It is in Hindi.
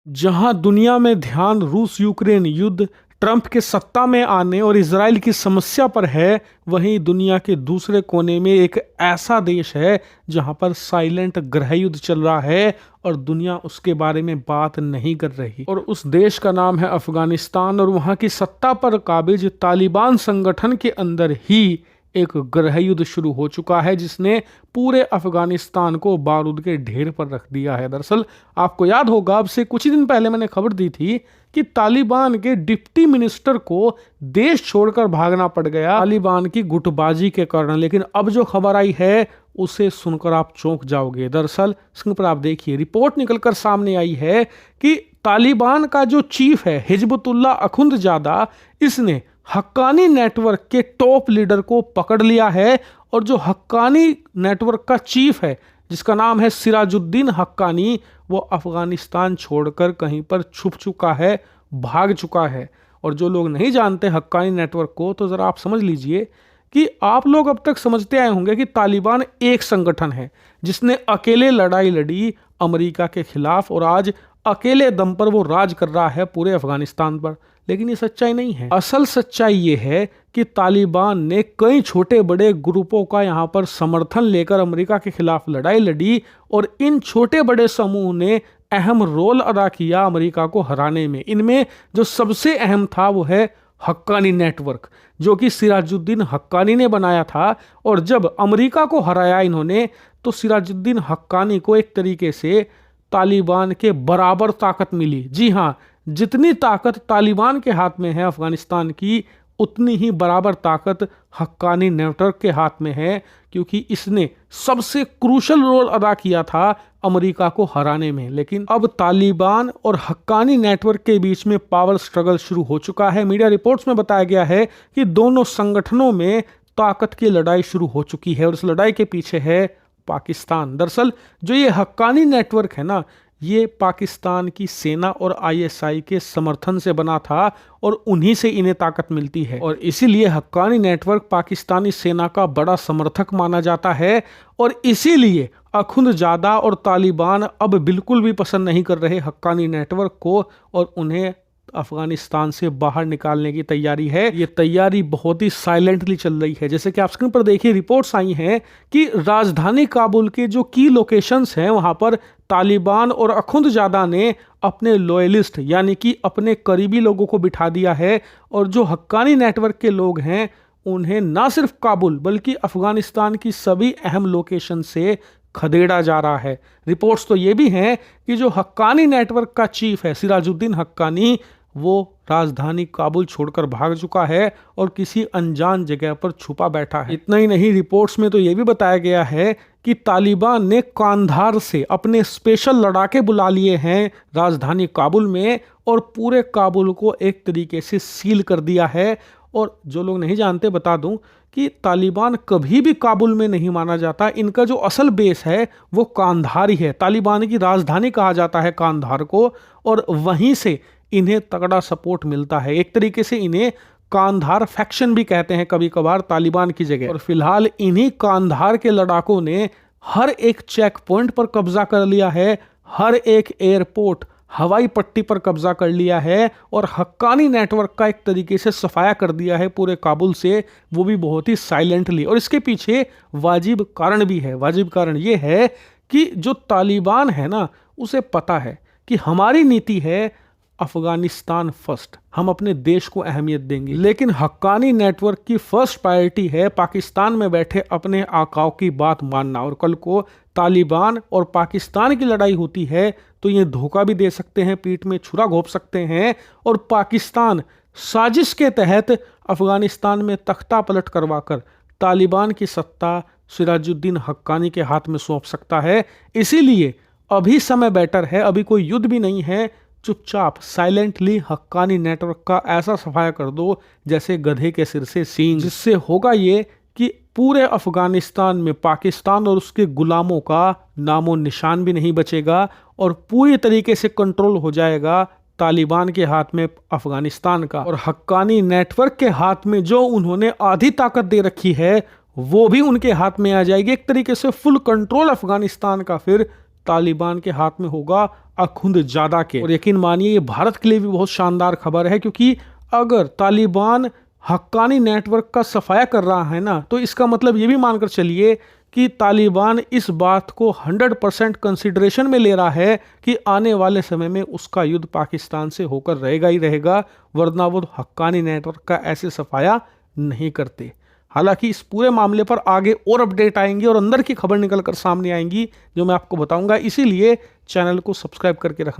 जहां दुनिया में ध्यान रूस यूक्रेन युद्ध, ट्रंप के सत्ता में आने और इजराइल की समस्या पर है, वहीं दुनिया के दूसरे कोने में एक ऐसा देश है जहां पर साइलेंट गृह युद्ध चल रहा है और दुनिया उसके बारे में बात नहीं कर रही। और उस देश का नाम है अफगानिस्तान और वहां की सत्ता पर काबिज तालिबान संगठन के अंदर ही एक गृह युद्ध शुरू हो चुका है जिसने पूरे अफगानिस्तान को बारूद के ढेर पर रख दिया है। दरअसल आपको याद होगा, अब से कुछ ही दिन पहले मैंने खबर दी थी कि तालिबान के डिप्टी मिनिस्टर को देश छोड़कर भागना पड़ गया तालिबान की गुटबाजी के कारण। लेकिन अब जो खबर आई है उसे सुनकर आप चौंक जाओगे। दरअसल स्क्रीन पर आप देखिए, रिपोर्ट निकलकर सामने आई है कि तालिबान का जो चीफ है हिजबुतुल्लाह अखुंदजादा, इसने हक्कानी नेटवर्क के टॉप लीडर को पकड़ लिया है। और जो हक्कानी नेटवर्क का चीफ है जिसका नाम है सिराजुद्दीन हक्कानी, वो अफगानिस्तान छोड़कर कहीं पर छुप चुका है, भाग चुका है। और जो लोग नहीं जानते हक्कानी नेटवर्क को, तो ज़रा आप समझ लीजिए कि आप लोग अब तक समझते आए होंगे कि तालिबान एक संगठन है जिसने अकेले लड़ाई लड़ी अमेरिका के खिलाफ और आज अकेले दम पर वो राज कर रहा है पूरे अफगानिस्तान पर। लेकिन ये सच्चाई नहीं है। असल सच्चाई ये है कि तालिबान ने कई छोटे बड़े ग्रुपों का यहाँ पर समर्थन लेकर अमेरिका के खिलाफ लड़ाई लड़ी और इन छोटे बड़े समूह ने अहम रोल अदा किया अमेरिका को हराने में। इनमें जो सबसे अहम था वो है हक्कानी नेटवर्क, जो कि सिराजुद्दीन हक्कानी ने बनाया था। और जब अमेरिका को हराया इन्होंने, तो सिराजुद्दीन हक्कानी को एक तरीके से तालिबान के बराबर ताकत मिली। जी हाँ, जितनी ताकत तालिबान के हाथ में है अफगानिस्तान की, उतनी ही बराबर ताकत हक्कानी नेटवर्क के हाथ में है, क्योंकि इसने सबसे क्रूशल रोल अदा किया था अमेरिका को हराने में। लेकिन अब तालिबान और हक्कानी नेटवर्क के बीच में पावर स्ट्रगल शुरू हो चुका है। मीडिया रिपोर्ट्स में बताया गया है कि दोनों संगठनों में ताकत की लड़ाई शुरू हो चुकी है और इस लड़ाई के पीछे है पाकिस्तान। दरअसल जो ये हक्कानी नेटवर्क है ना, ये पाकिस्तान की सेना और आईएसआई के समर्थन से बना था और उन्हीं से इन्हें ताकत मिलती है। और इसीलिए हक्कानी नेटवर्क पाकिस्तानी सेना का बड़ा समर्थक माना जाता है। और इसीलिए अखुंदजादा और तालिबान अब बिल्कुल भी पसंद नहीं कर रहे हक्कानी नेटवर्क को और उन्हें अफगानिस्तान से बाहर निकालने की तैयारी है। ये तैयारी बहुत ही साइलेंटली चल रही है। जैसे कि आप स्क्रीन पर देखिए, रिपोर्ट्स आई हैं कि राजधानी काबुल के जो की लोकेशंस हैं वहां पर तालिबान और अखुंदजादा ने अपने लॉयलिस्ट यानी कि अपने करीबी लोगों को बिठा दिया है। और जो हक्कानी नेटवर्क के लोग हैं उन्हें ना सिर्फ काबुल बल्कि अफगानिस्तान की सभी अहम लोकेशन से खदेड़ा जा रहा है। रिपोर्ट्स तो ये भी हैं कि जो हक्कानी नेटवर्क का चीफ है सिराजुद्दीन हक्कानी, वो राजधानी काबुल छोड़कर भाग चुका है और किसी अनजान जगह पर छुपा बैठा है। इतना ही नहीं, रिपोर्ट्स में तो ये भी बताया गया है कि तालिबान ने कांधार से अपने स्पेशल लड़ाके बुला लिए हैं राजधानी काबुल में और पूरे काबुल को एक तरीके से सील कर दिया है। और जो लोग नहीं जानते बता दूं कि तालिबान कभी भी काबुल में नहीं माना जाता। इनका जो असल बेस है वो कांधार ही है। तालिबान की राजधानी कहा जाता है कांधार को और वहीं से इन्हें तगड़ा सपोर्ट मिलता है। एक तरीके से इन्हें कांधार फैक्शन भी कहते हैं कभी कभार तालिबान की जगह। और फिलहाल इन्हीं कांधार के लड़ाकों ने हर एक चेक पॉइंट पर कब्जा कर लिया है, हर एक एयरपोर्ट हवाई पट्टी पर कब्जा कर लिया है और हक्कानी नेटवर्क का एक तरीके से सफाया कर दिया है पूरे काबुल से, वो भी बहुत ही साइलेंटली। और इसके पीछे वाजिब कारण भी है। वाजिब कारण ये है कि जो तालिबान है ना, उसे पता है कि हमारी नीति है अफगानिस्तान फर्स्ट, हम अपने देश को अहमियत देंगे। लेकिन हक्कानी नेटवर्क की फर्स्ट प्रायोरिटी है पाकिस्तान में बैठे अपने आकाओं की बात मानना। और कल को तालिबान और पाकिस्तान की लड़ाई होती है तो ये धोखा भी दे सकते हैं, पीठ में छुरा घोंप सकते हैं और पाकिस्तान साजिश के तहत अफगानिस्तान में तख्ता पलट करवाकर तालिबान की सत्ता सिराजुद्दीन हक्कानी के हाथ में सौंप सकता है। इसीलिए अभी समय बेटर है, अभी कोई युद्ध भी नहीं है, चुपचाप साइलेंटली हक्कानी नेटवर्क का ऐसा सफाया कर दो जैसे गधे के सिर से सींग। जिससे होगा ये कि पूरे अफगानिस्तान में पाकिस्तान और उसके गुलामों का नामो निशान भी नहीं बचेगा और पूरी तरीके से कंट्रोल हो जाएगा तालिबान के हाथ में अफगानिस्तान का। और हक्कानी नेटवर्क के हाथ में जो उन्होंने आधी ताकत दे रखी है वो भी उनके हाथ में आ जाएगी। एक तरीके से फुल कंट्रोल अफगानिस्तान का फिर तालिबान के हाथ में होगा अखुंद ज्यादा के। और यकीन मानिए ये भारत के लिए भी बहुत शानदार खबर है, क्योंकि अगर तालिबान हक्कानी नेटवर्क का सफाया कर रहा है ना, तो इसका मतलब ये भी मानकर चलिए कि तालिबान इस बात को 100% कंसिडरेशन में ले रहा है कि आने वाले समय में उसका युद्ध पाकिस्तान से होकर रहेगा ही रहेगा, वरना वो हक्कानी नेटवर्क का ऐसे सफाया नहीं करते। हालांकि इस पूरे मामले पर आगे और अपडेट आएंगी और अंदर की खबर निकल कर सामने आएंगी जो मैं आपको बताऊंगा, इसीलिए चैनल को सब्सक्राइब करके रखना।